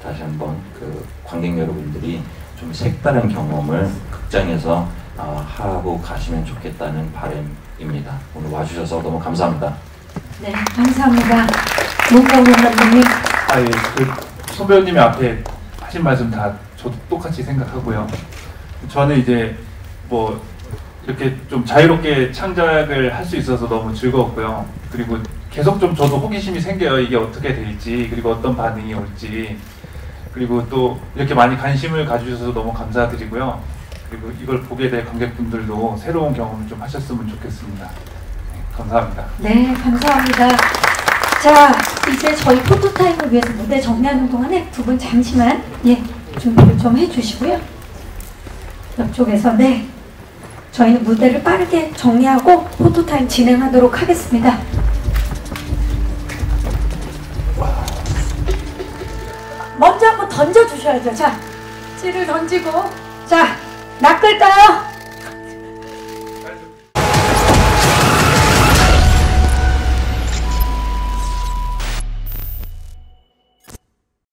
다시 한번 그 관객 여러분들이 좀 색다른 경험을 극장에서 하고 가시면 좋겠다는 바람입니다. 오늘 와주셔서 너무 감사합니다. 네, 감사합니다. 문명훈 감독님. 그 소배우님의 앞에 하신 말씀 다 저도 똑같이 생각하고요. 저는 이제 뭐 이렇게 좀 자유롭게 창작을 할 수 있어서 너무 즐거웠고요. 그리고 계속 좀 저도 호기심이 생겨요. 이게 어떻게 될지 그리고 어떤 반응이 올지 그리고 또 이렇게 많이 관심을 가주셔서 너무 감사드리고요. 그리고 이걸 보게 될 관객분들도 새로운 경험을 좀 하셨으면 좋겠습니다. 네, 감사합니다. 네, 감사합니다. 자, 이제 저희 포토타임을 위해서 무대 정리하는 동안에 두 분 잠시만 준비를 좀 해주시고요. 옆쪽에서 저희는 무대를 빠르게 정리하고 포토타임 진행하도록 하겠습니다. 먼저 한번 던져주셔야죠. 자, 찌를 던지고, 자, 낚을까요?